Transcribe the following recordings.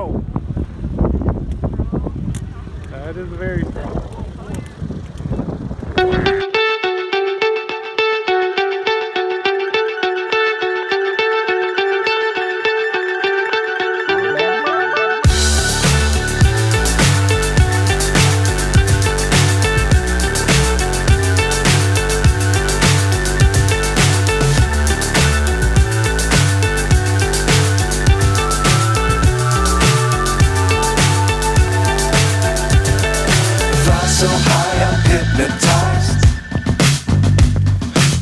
Oh, that is very strong. So high I'm hypnotized.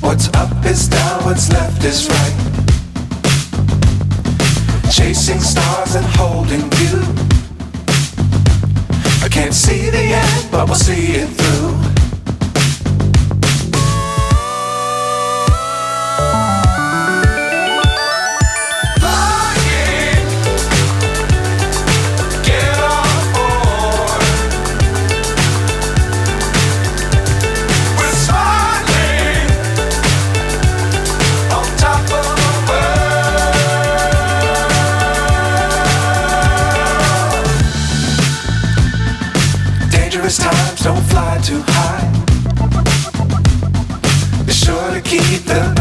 What's up is down, what's left is right. Chasing stars and holding you. I can't see the end, but we'll see it through. Dangerous times, don't fly too high. Be sure to keep the